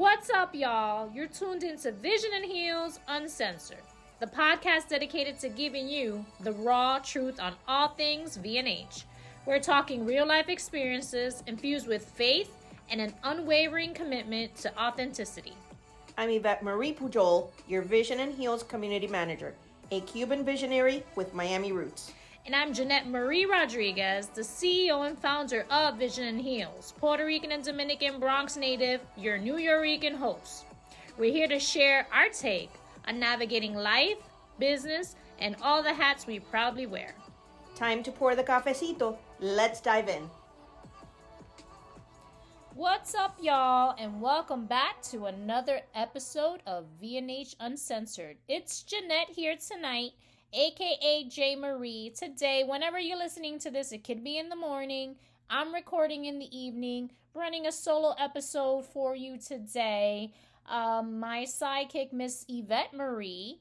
What's up, y'all? You're tuned into Vision and Heels Uncensored, the podcast dedicated to giving you the raw truth on all things V and H. We're talking real-life experiences infused with faith and an unwavering commitment to authenticity. I'm Yvette Marie Pujol, your Vision and Heels Community Manager, a Cuban visionary with Miami roots. And I'm Jeanette Marie Rodriguez, the CEO and founder of Vision and Heels, Puerto Rican and Dominican Bronx native, your New Yorican host. We're here to share our take on navigating life, business, and all the hats we proudly wear. Time to pour the cafecito. Let's dive in. What's up, y'all, and welcome back to another episode of V and H Uncensored. It's Jeanette here tonight, aka J. Marie. Today, whenever you're listening to this, it could be in the morning. I'm recording in the evening, running a solo episode for you today. My sidekick, Miss Yvette Marie,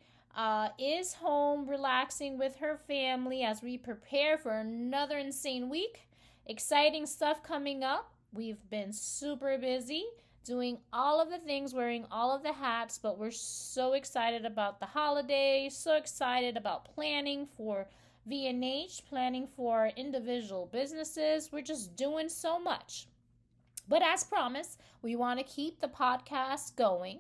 is home relaxing with her family as we prepare for another insane week. Exciting stuff coming up. We've been super busy doing all of the things, wearing all of the hats, but we're so excited about the holidays, so excited about planning for V&H, planning for individual businesses. We're just doing so much. But as promised, we want to keep the podcast going.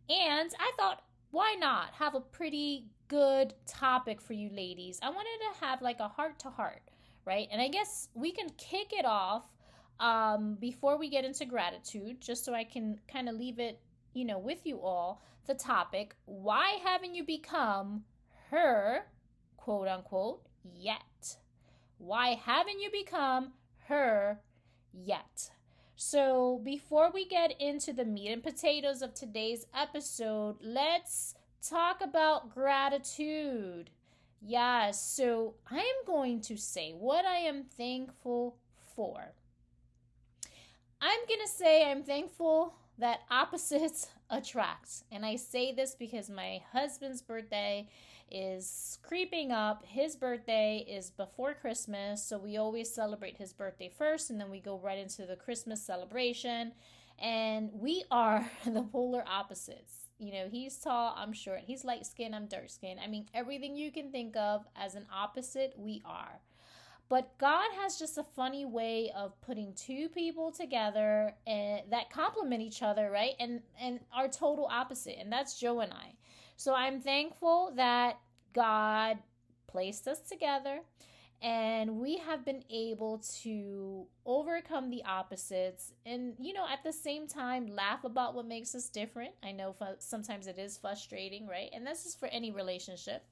And I thought, why not have a pretty good topic for you ladies? I wanted to have like a heart-to-heart, right? And I guess we can kick it off before we get into gratitude, just so I can kind of leave it, with you all, the topic, why haven't you become her, quote unquote, yet? Why haven't you become her yet? So before we get into the meat and potatoes of today's episode, let's talk about gratitude. Yes, so I am going to say what I am thankful for. I'm going to say I'm thankful that opposites attract. And I say this because my husband's birthday is creeping up. His birthday is before Christmas, so we always celebrate his birthday first, and then we go right into the Christmas celebration. And we are the polar opposites. He's tall, I'm short. He's light-skinned, I'm dark-skinned. I mean, everything you can think of as an opposite, we are. But God has just a funny way of putting two people together that complement each other, right? And are total opposite. And that's Joe and I. So I'm thankful that God placed us together. And we have been able to overcome the opposites. And, at the same time, laugh about what makes us different. I know sometimes it is frustrating, right? And this is for any relationship.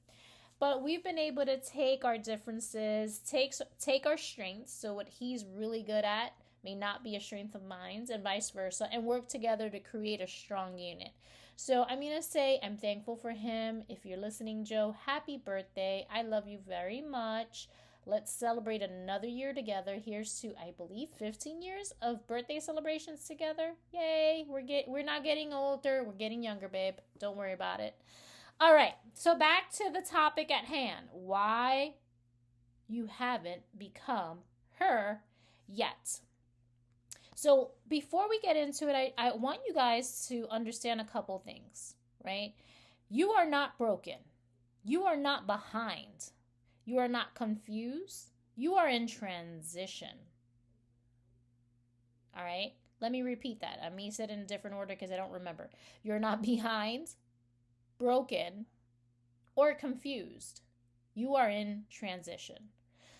But we've been able to take our differences, take our strengths, so what he's really good at may not be a strength of mine, and vice versa, and work together to create a strong unit. So I'm going to say I'm thankful for him. If you're listening, Joe, happy birthday. I love you very much. Let's celebrate another year together. Here's to, I believe, 15 years of birthday celebrations together. Yay! We're not getting older. We're getting younger, babe. Don't worry about it. All right, so back to the topic at hand. Why you haven't become her yet. So before we get into it, I want you guys to understand a couple things, right? You are not broken. You are not behind. You are not confused. You are in transition. All right, let me repeat that. I may say it in a different order because I don't remember. You're not behind, broken, or confused. You are in transition.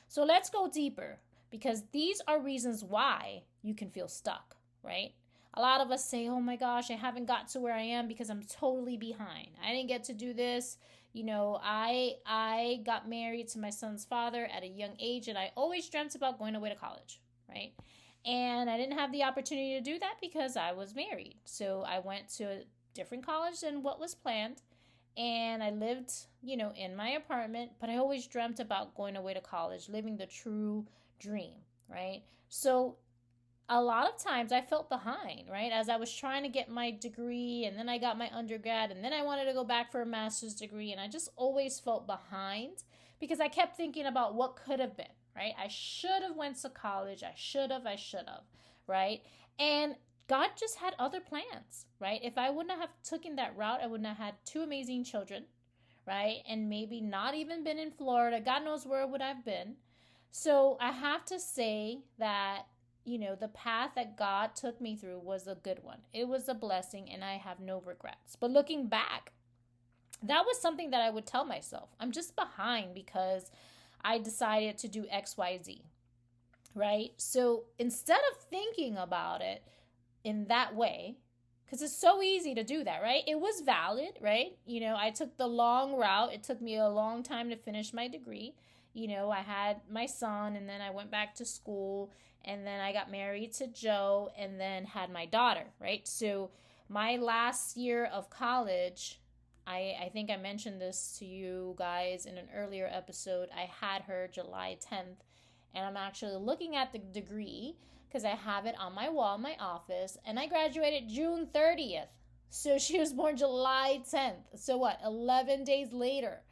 So let's go deeper, because these are reasons why you can feel stuck, right? A lot of us say, oh my gosh, I haven't got to where I am because I'm totally behind. I didn't get to do this. I got married to my son's father at a young age, and I always dreamt about going away to college, right? And I didn't have the opportunity to do that because I was married. So I went to a different college than what was planned, and I lived, in my apartment, but I always dreamt about going away to college, living the true dream, right? So a lot of times I felt behind, right? As I was trying to get my degree, and then I got my undergrad, and then I wanted to go back for a master's degree, and I just always felt behind because I kept thinking about what could have been, right? I should have went to college. I should have, right? And God just had other plans, right? If I wouldn't have taken that route, I wouldn't have had two amazing children, right? And maybe not even been in Florida. God knows where would I've been. So I have to say that, the path that God took me through was a good one. It was a blessing, and I have no regrets. But looking back, that was something that I would tell myself. I'm just behind because I decided to do XYZ, right? So instead of thinking about it in that way, because it's so easy to do that, right? It was valid, right? I took the long route. It took me a long time to finish my degree. I had my son, and then I went back to school, and then I got married to Joe, and then had my daughter, right? So my last year of college, I think I mentioned this to you guys in an earlier episode. I had her July 10th, and I'm actually looking at the degree because I have it on my wall in my office, and I graduated June 30th. So she was born July 10th. So what? 11 days later.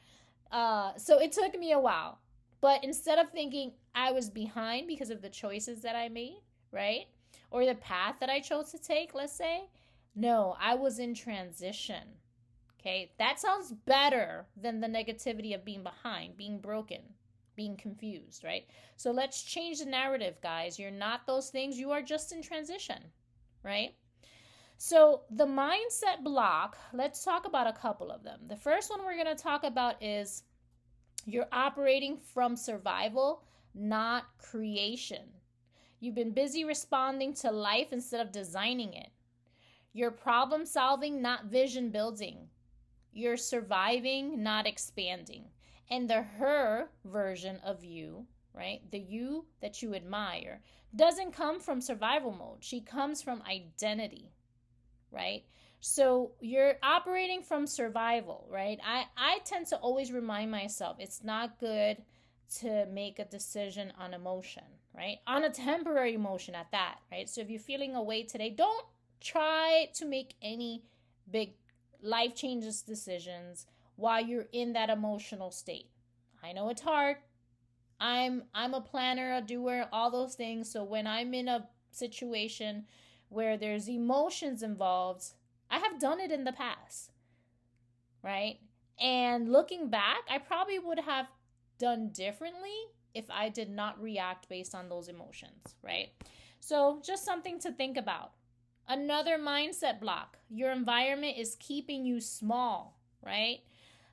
So it took me a while. But instead of thinking I was behind because of the choices that I made, right? Or the path that I chose to take, let's say, no, I was in transition. Okay, that sounds better than the negativity of being behind, being broken, being confused, right? So let's change the narrative, guys. You're not those things. You are just in transition, right? So the mindset block, let's talk about a couple of them. The first one we're going to talk about is you're operating from survival, not creation. You've been busy responding to life instead of designing it. You're problem solving, not vision building. You're surviving, not expanding. And the her version of you, right, the you that you admire, doesn't come from survival mode. She comes from identity, right? So you're operating from survival, right? I tend to always remind myself it's not good to make a decision on emotion, right? On a temporary emotion at that, right? So if you're feeling away today, don't try to make any big life changes decisions while you're in that emotional state. I know it's hard. I'm a planner, a doer, all those things. So when I'm in a situation where there's emotions involved, I have done it in the past, right? And looking back, I probably would have done differently if I did not react based on those emotions, right? So just something to think about. Another mindset block. Your environment is keeping you small, right?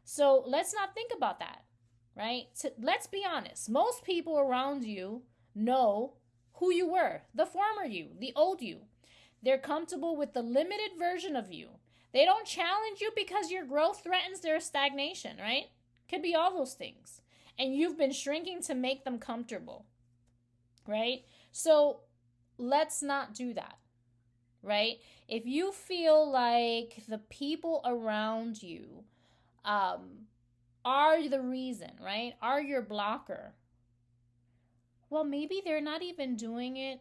So let's not think about that, right? So let's be honest. Most people around you know who you were, the former you, the old you. They're comfortable with the limited version of you. They don't challenge you because your growth threatens their stagnation, right? Could be all those things. And you've been shrinking to make them comfortable, right? So let's not do that, right? If you feel like the people around you are the reason, right? Are your blocker. Well, maybe they're not even doing it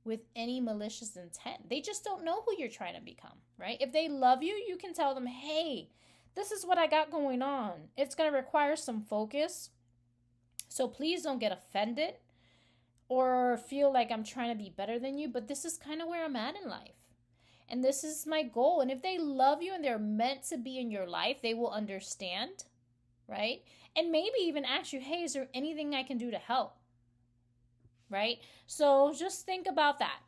with any malicious intent. They just don't know who you're trying to become, right? If they love you, you can tell them, hey, this is what I got going on. It's going to require some focus. So please don't get offended or feel like I'm trying to be better than you, but this is kind of where I'm at in life. And this is my goal. And if they love you and they're meant to be in your life, they will understand, right? And maybe even ask you, hey, is there anything I can do to help? Right? So just think about that.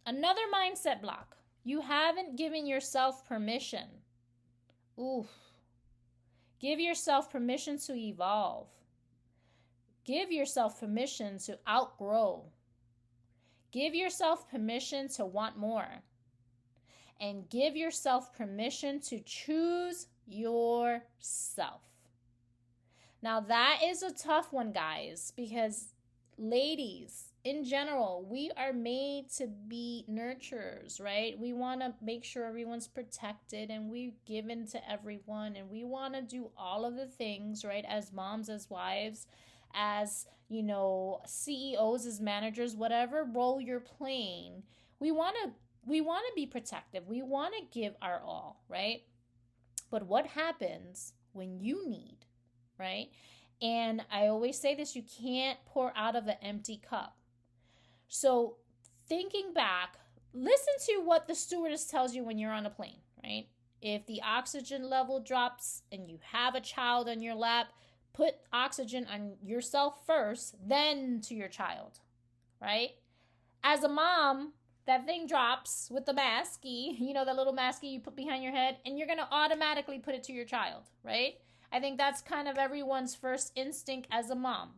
Another mindset block. You haven't given yourself permission. Oof. Give yourself permission to evolve. Give yourself permission to outgrow. Give yourself permission to want more. And give yourself permission to choose yourself. Now that is a tough one, guys, because ladies, in general, we are made to be nurturers, right? We want to make sure everyone's protected and we're given to everyone, and we want to do all of the things, right? As moms, as wives, as, CEOs, as managers, whatever role you're playing, we want to be protective. We want to give our all, right? But what happens when you need, right? And I always say this, you can't pour out of an empty cup. So thinking back, listen to what the stewardess tells you when you're on a plane, right? If the oxygen level drops and you have a child on your lap, put oxygen on yourself first, then to your child, right? As a mom, that thing drops with the masky, the little masky you put behind your head, and you're going to automatically put it to your child, right? I think that's kind of everyone's first instinct as a mom.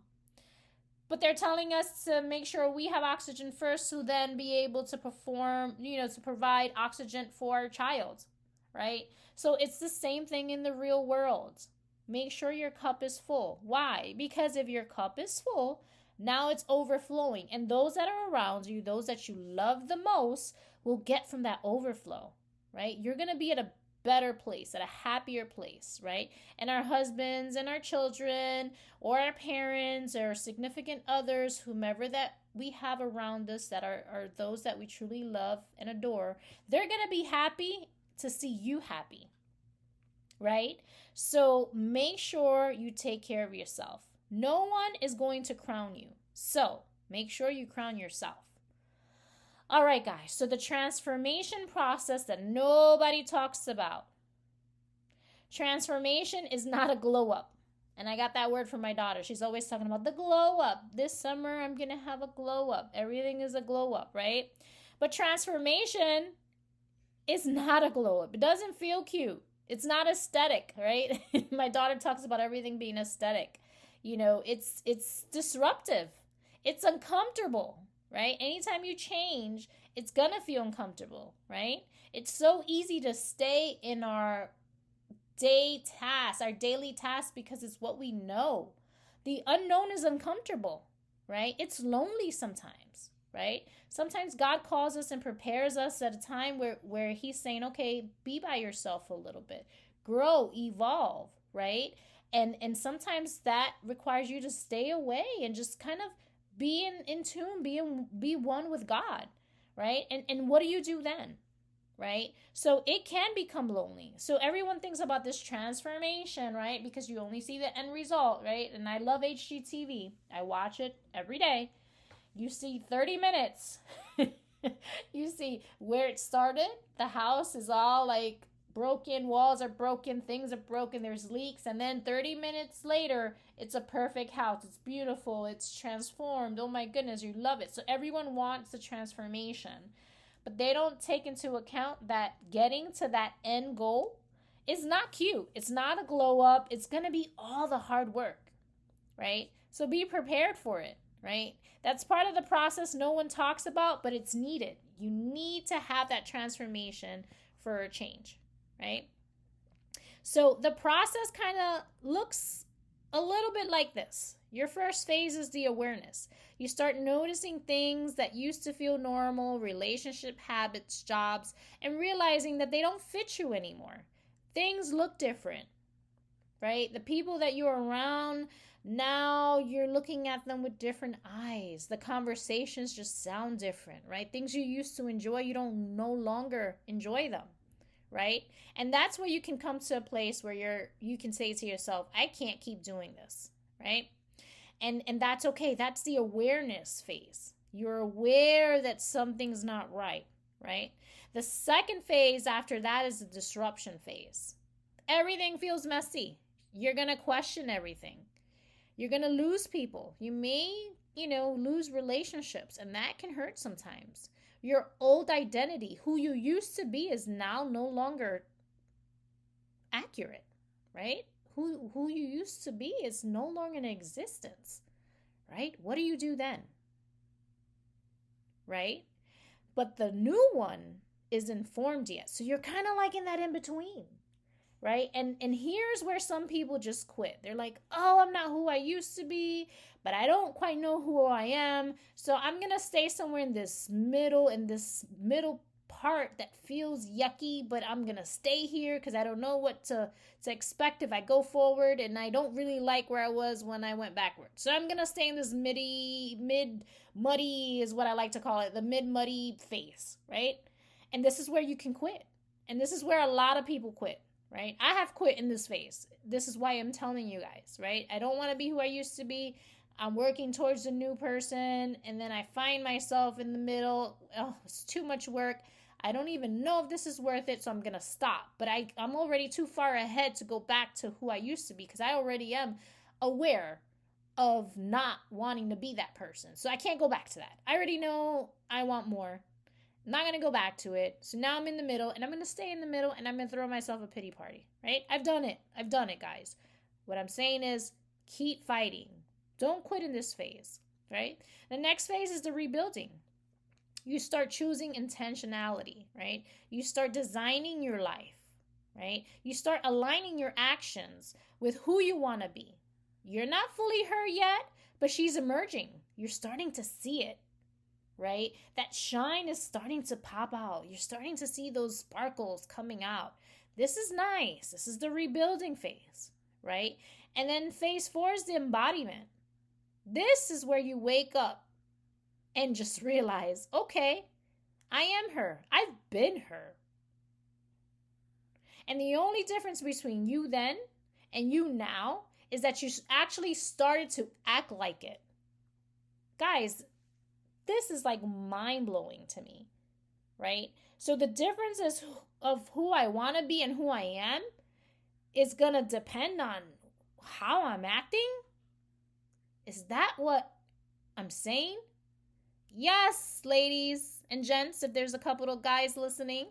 But they're telling us to make sure we have oxygen first to then be able to perform, to provide oxygen for our child, right? So it's the same thing in the real world. Make sure your cup is full. Why? Because if your cup is full, now it's overflowing. And those that are around you, those that you love the most, will get from that overflow, right? You're going to be at a better place, at a happier place, right? And our husbands and our children or our parents or significant others, whomever that we have around us that are those that we truly love and adore, they're going to be happy to see you happy, right? So make sure you take care of yourself. No one is going to crown you. So make sure you crown yourself. All right, guys. So the transformation process that nobody talks about. Transformation is not a glow up. And I got that word from my daughter. She's always talking about the glow up. This summer, I'm going to have a glow up. Everything is a glow up, right? But transformation is not a glow up. It doesn't feel cute. It's not aesthetic, right? My daughter talks about everything being aesthetic. It's disruptive. It's uncomfortable, right? Anytime you change, it's going to feel uncomfortable, right? It's so easy to stay in our daily tasks, because it's what we know. The unknown is uncomfortable, right? It's lonely sometimes, right? Sometimes God calls us and prepares us at a time where he's saying, okay, be by yourself for a little bit, grow, evolve, right? And sometimes that requires you to stay away and just kind of be in tune, be one with God, right? And what do you do then, right? So it can become lonely. So everyone thinks about this transformation, right? Because you only see the end result, right? And I love HGTV. I watch it every day. You see 30 minutes. You see where it started. The house is all like broken, walls are broken, things are broken, there's leaks, and then 30 minutes later, it's a perfect house. It's beautiful, it's transformed. Oh my goodness, you love it. So everyone wants the transformation, but they don't take into account that getting to that end goal is not cute. It's not a glow up. It's going to be all the hard work, right? So be prepared for it, right? That's part of the process no one talks about, but it's needed. You need to have that transformation for a change, right? So the process kind of looks a little bit like this. Your first phase is the awareness. You start noticing things that used to feel normal, relationship habits, jobs, and realizing that they don't fit you anymore. Things look different, right? The people that you're around, now you're looking at them with different eyes. The conversations just sound different, right? Things you used to enjoy, you don't no longer enjoy them, right? And that's where you can come to a place where you can say to yourself, I can't keep doing this, right? And that's okay. That's the awareness phase. You're aware that something's not right, right? The second phase after that is the disruption phase. Everything feels messy. You're going to question everything. You're going to lose people. You may, lose relationships, and that can hurt sometimes. Your old identity, who you used to be, is now no longer accurate, right? Who you used to be is no longer in existence, right? What do you do then? Right? But the new one isn't formed yet. So you're kind of like in that in between, right? And here's where some people just quit. They're like, oh, I'm not who I used to be, but I don't quite know who I am. So I'm going to stay somewhere in this middle part that feels yucky, but I'm going to stay here because I don't know what to expect if I go forward, and I don't really like where I was when I went backwards. So I'm going to stay in this mid-muddy is what I like to call it, the mid-muddy phase, right? And this is where you can quit. And this is where a lot of people quit, right? I have quit in this phase. This is why I'm telling you guys, right? I don't want to be who I used to be. I'm working towards a new person, and then I find myself in the middle. Oh, it's too much work. I don't even know if this is worth it, so I'm going to stop. But I'm already too far ahead to go back to who I used to be because I already am aware of not wanting to be that person. So I can't go back to that. I already know I want more. I'm not going to go back to it. So now I'm in the middle, and I'm going to stay in the middle, and I'm going to throw myself a pity party, right? I've done it. I've done it, guys. What I'm saying is keep fighting. Don't quit in this phase, right? The next phase is the rebuilding. You start choosing intentionality, right? You start designing your life, right? You start aligning your actions with who you want to be. You're not fully her yet, but she's emerging. You're starting to see it, right? That shine is starting to pop out. You're starting to see those sparkles coming out. This is nice. This is the rebuilding phase, right? And then phase 4 is the embodiment. This is where you wake up and just realize, okay, I am her. I've been her. And the only difference between you then and you now is that you actually started to act like it. Guys, this is like mind-blowing to me, right? So the difference is of who I want to be and who I am is going to depend on how I'm acting. Is that what I'm saying? Yes, ladies and gents, if there's a couple of guys listening,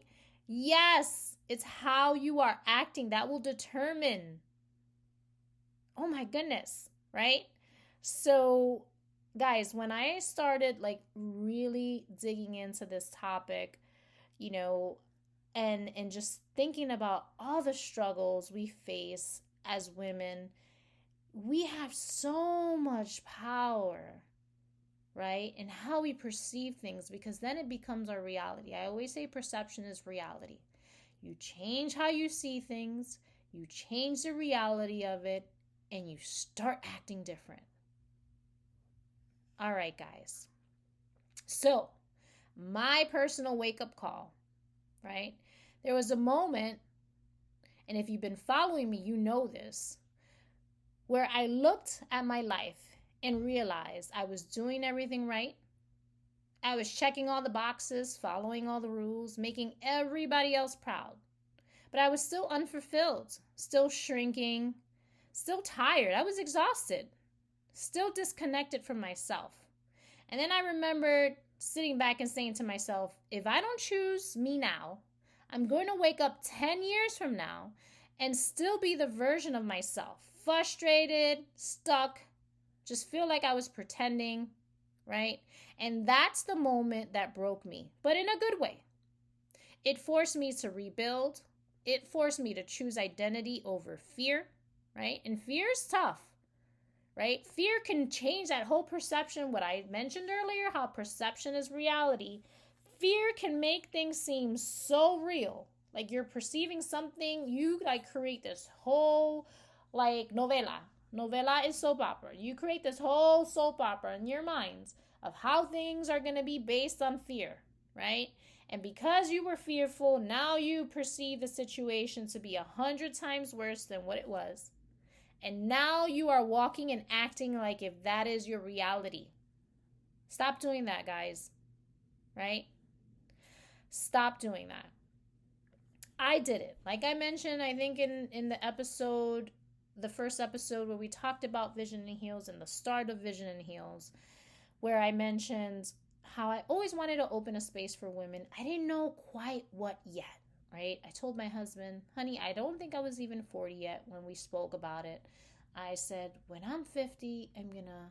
yes, it's how you are acting that will determine. Oh my goodness, right? So, guys, when I started like really digging into this topic, you know, and just thinking about all the struggles we face as women, we have so much power, right? And how we perceive things, because then it becomes our reality. I always say perception is reality. You change how you see things, you change the reality of it, and you start acting different. All right, guys. So, my personal wake-up call, right? There was a moment, and if you've been following me, you know this, where I looked at my life and realized I was doing everything right. I was checking all the boxes, following all the rules, making everybody else proud. But I was still unfulfilled, still shrinking, still tired. I was exhausted, still disconnected from myself. And then I remembered sitting back and saying to myself, if I don't choose me now, I'm going to wake up 10 years from now and still be the version of myself, frustrated, stuck, just feel like I was pretending, right? And that's the moment that broke me, but in a good way. It forced me to rebuild. It forced me to choose identity over fear, right? And fear is tough, right? Fear can change that whole perception. What I mentioned earlier, how perception is reality. Fear can make things seem so real. Like you're perceiving something, you like create this whole like novela. Novela is soap opera. You create this whole soap opera in your minds of how things are going to be based on fear, right? And because you were fearful, now you perceive the situation to be 100 times worse than what it was. And now you are walking and acting like if that is your reality. Stop doing that, guys, right? Stop doing that. I did it. Like I mentioned, I think in the episode, the first episode where we talked about Vision and Heels and the start of Vision and Heels, where I mentioned how I always wanted to open a space for women. I didn't know quite what yet, right? I told my husband, honey, I don't think I was even 40 yet when we spoke about it. I said, when I'm 50, I'm going to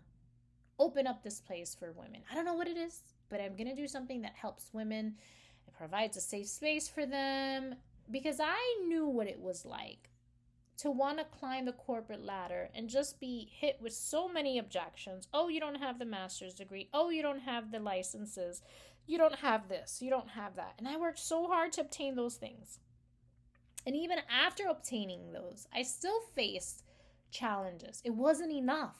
open up this place for women. I don't know what it is, but I'm going to do something that helps women. It provides a safe space for them, because I knew what it was like to want to climb the corporate ladder and just be hit with so many objections. Oh, you don't have the master's degree. Oh, you don't have the licenses. You don't have this. You don't have that. And I worked so hard to obtain those things. And even after obtaining those, I still faced challenges. It wasn't enough.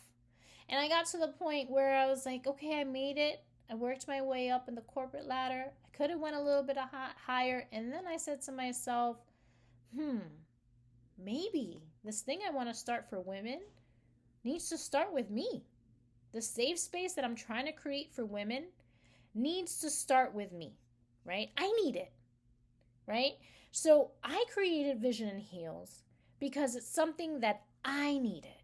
And I got to the point where I was like, okay, I made it. I worked my way up in the corporate ladder. I could have went a little bit higher. And then I said to myself, maybe this thing I want to start for women needs to start with me. The safe space that I'm trying to create for women needs to start with me, right? I need it, right? So I created Vision and Heals because it's something that I needed,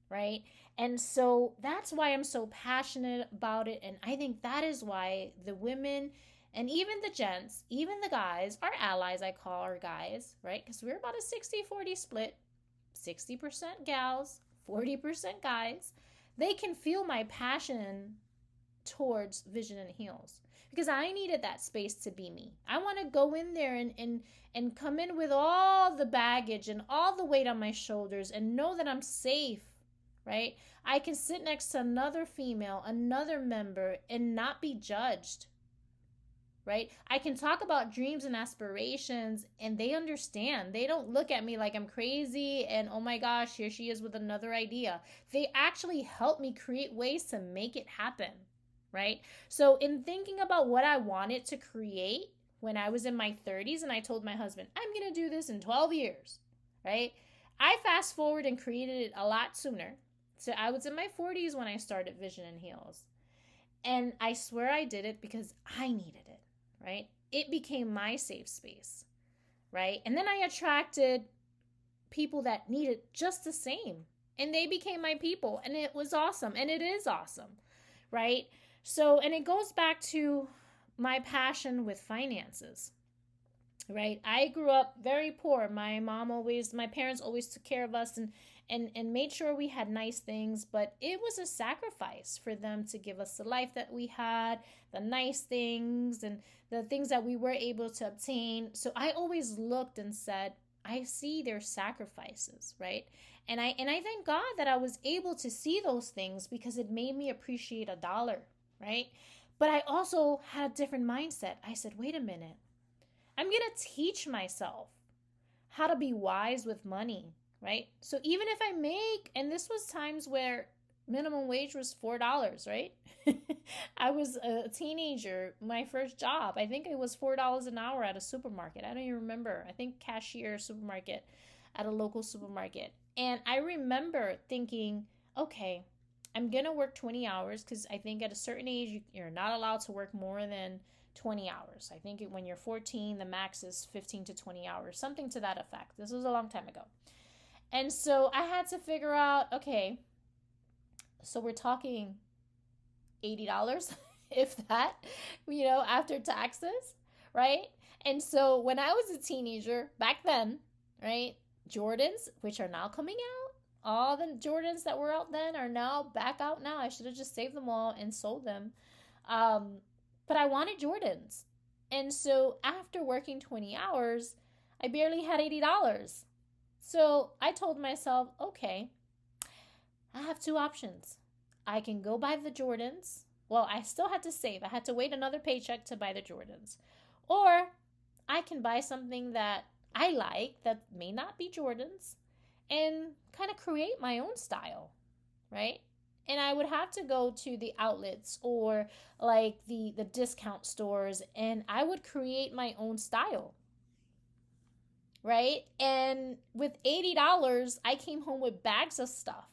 right? And so that's why I'm so passionate about it. And I think that is why the women and even the gents, even the guys, our allies, I call our guys, right? Because we're about a 60-40 split, 60% gals, 40% guys. They can feel my passion towards Vision and Heals because I needed that space to be me. I want to go in there and come in with all the baggage and all the weight on my shoulders and know that I'm safe, right? I can sit next to another female, another member, and not be judged, right? I can talk about dreams and aspirations and they understand. They don't look at me like I'm crazy and oh my gosh, here she is with another idea. They actually help me create ways to make it happen, right? So in thinking about what I wanted to create when I was in my 30s and I told my husband, I'm going to do this in 12 years, right? I fast forward and created it a lot sooner. So I was in my 40s when I started Vision and Heals. And I swear I did it because I needed it, right? It became my safe space, right? And then I attracted people that needed just the same. And they became my people. And it was awesome. And it is awesome, right? So, and it goes back to my passion with finances, right? I grew up very poor. My parents always took care of us and made sure we had nice things, but it was a sacrifice for them to give us the life that we had, the nice things and the things that we were able to obtain. So I always looked and said, I see their sacrifices, right? And I thank God that I was able to see those things because it made me appreciate a dollar, right? But I also had a different mindset. I said, wait a minute. I'm going to teach myself how to be wise with money, right? So even if I make, and this was times where minimum wage was $4, right? I was a teenager, my first job, I think it was $4 an hour at a supermarket. I don't even remember. I think cashier supermarket at a local supermarket. And I remember thinking, okay, I'm going to work 20 hours because I think at a certain age, you're not allowed to work more than 20 hours. I think when you're 14, the max is 15 to 20 hours, something to that effect. This was a long time ago. And so I had to figure out, okay, so we're talking $80, if that, after taxes, right? And so when I was a teenager back then, right, Jordans, which are now coming out, all the Jordans that were out then are now back out now. I should have just saved them all and sold them. But I wanted Jordans. And so after working 20 hours, I barely had $80. So I told myself, okay, I have two options. I can go buy the Jordans. Well, I still had to save. I had to wait another paycheck to buy the Jordans. Or I can buy something that I like that may not be Jordans and kind of create my own style, right? And I would have to go to the outlets or like the discount stores and I would create my own style, right? And with $80, I came home with bags of stuff.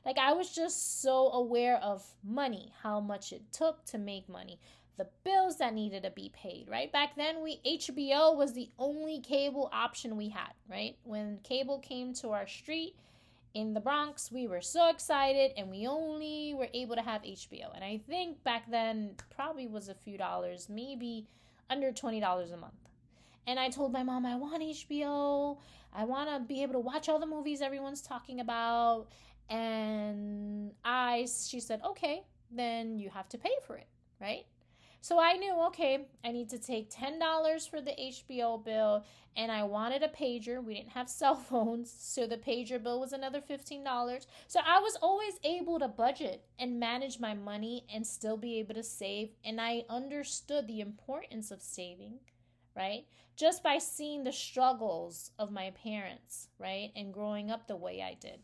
Like I was just so aware of money, how much it took to make money, the bills that needed to be paid, right? Back then, HBO was the only cable option we had, right? When cable came to our street in the Bronx, we were so excited and we only were able to have HBO. And I think back then probably was a few dollars, maybe under $20 a month. And I told my mom, I want HBO. I want to be able to watch all the movies everyone's talking about. And she said, okay, then you have to pay for it, right? So I knew, okay, I need to take $10 for the HBO bill, and I wanted a pager. We didn't have cell phones, so the pager bill was another $15. So I was always able to budget and manage my money and still be able to save, and I understood the importance of saving, right? Just by seeing the struggles of my parents, right? And growing up the way I did,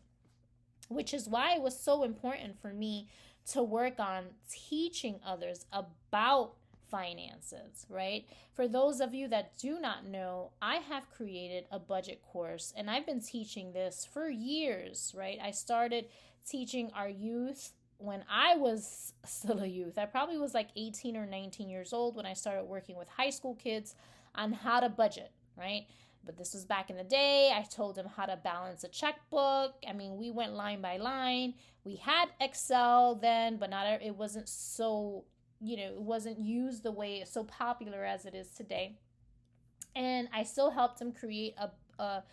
which is why it was so important for me to work on teaching others about finances, right? For those of you that do not know, I have created a budget course and I've been teaching this for years, right? I started teaching our youth when I was still a youth. I probably was like 18 or 19 years old when I started working with high school kids on how to budget, right? But this was back in the day. I told them how to balance a checkbook. I mean, we went line by line. We had Excel then, but it wasn't so, it wasn't used the way it's so popular as it is today. And I still helped them create a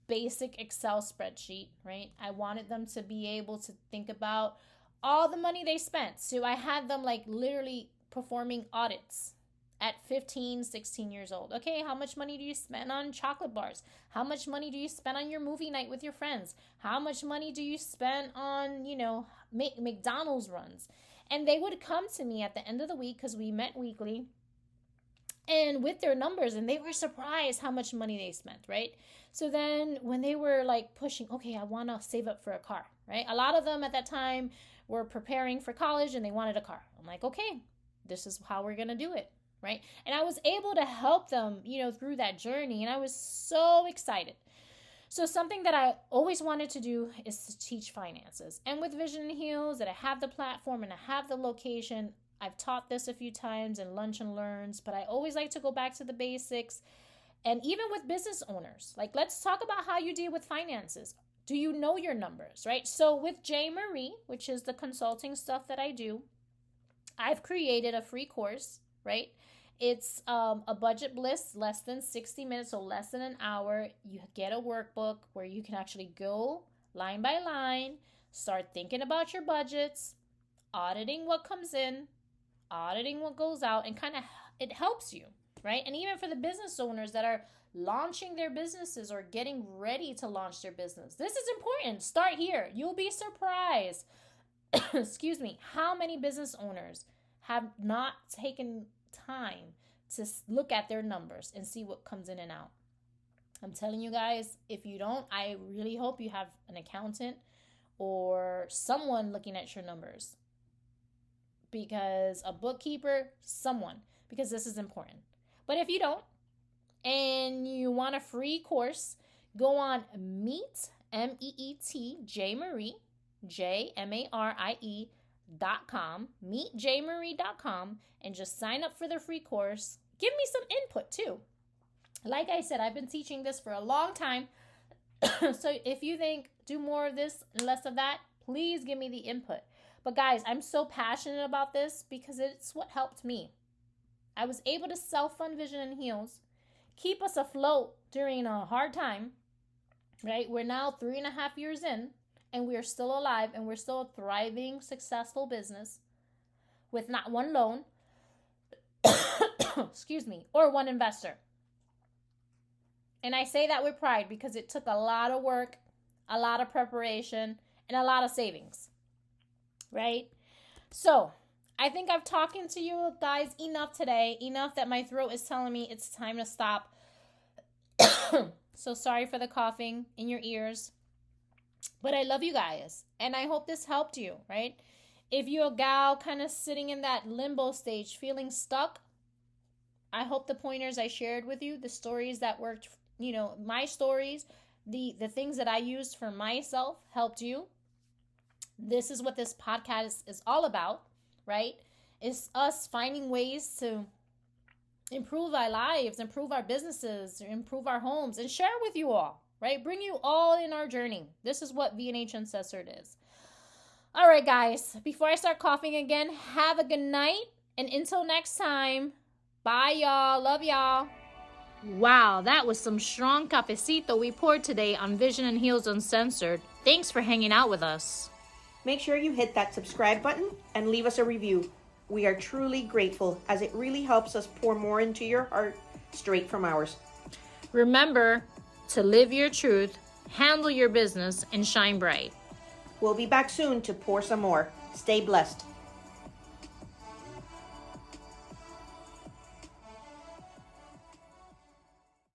basic Excel spreadsheet, right? I wanted them to be able to think about all the money they spent. So I had them like literally performing audits at 15, 16 years old. Okay, how much money do you spend on chocolate bars? How much money do you spend on your movie night with your friends? How much money do you spend on, McDonald's runs? And they would come to me at the end of the week, because we met weekly, and with their numbers, and they were surprised how much money they spent, right? So then when they were like pushing, okay, I want to save up for a car, right? A lot of them at that time were preparing for college and they wanted a car. I'm like, okay, this is how we're going to do it, right? And I was able to help them, through that journey, and I was so excited. So something that I always wanted to do is to teach finances. And with Vision and Heels, that I have the platform and I have the location, I've taught this a few times in Lunch and Learns, but I always like to go back to the basics. And even with business owners, like, let's talk about how you deal with finances. Do you know your numbers, right? So with J. Marie, which is the consulting stuff that I do, I've created a free course, right? It's a budget bliss, less than 60 minutes, so less than an hour. You get a workbook where you can actually go line by line, start thinking about your budgets, auditing what comes in, auditing what goes out, and it helps you, right? And even for the business owners that are launching their businesses or getting ready to launch their business, this is important. Start here. You'll be surprised, excuse me, how many business owners have not taken time to look at their numbers and see what comes in and out. I'm telling you guys, if you don't, I really hope you have an accountant or someone looking at your numbers, because a bookkeeper, because this is important. But if you don't, and you want a free course, go on Meet, MEET, J Marie, JMARIE.com, meetjmarie.com, and just sign up for the free course. Give me some input too. Like I said, I've been teaching this for a long time. So if you think do more of this and less of that, please give me the input. But guys, I'm so passionate about this because it's what helped me. I was able to self-fund Vision and Heels, keep us afloat during a hard time, right? We're now 3.5 years in, and we are still alive, and we're still a thriving, successful business with not one loan, excuse me, or one investor. And I say that with pride because it took a lot of work, a lot of preparation, and a lot of savings, right? So I think I've talked to you guys enough today, enough that my throat is telling me it's time to stop. So sorry for the coughing in your ears. But I love you guys, and I hope this helped you, right? If you're a gal kind of sitting in that limbo stage, feeling stuck, I hope the pointers I shared with you, the stories that worked, my stories, the things that I used for myself helped you. This is what this podcast is all about, right? It's us finding ways to improve our lives, improve our businesses, improve our homes, and share with you all. Right? Bring you all in our journey. This is what V and H Uncensored is. All right, guys. Before I start coughing again, have a good night. And until next time, bye, y'all. Love y'all. Wow, that was some strong cafecito we poured today on Vision and Heels Uncensored. Thanks for hanging out with us. Make sure you hit that subscribe button and leave us a review. We are truly grateful, as it really helps us pour more into your heart straight from ours. Remember to live your truth, handle your business, and shine bright. We'll be back soon to pour some more. Stay blessed.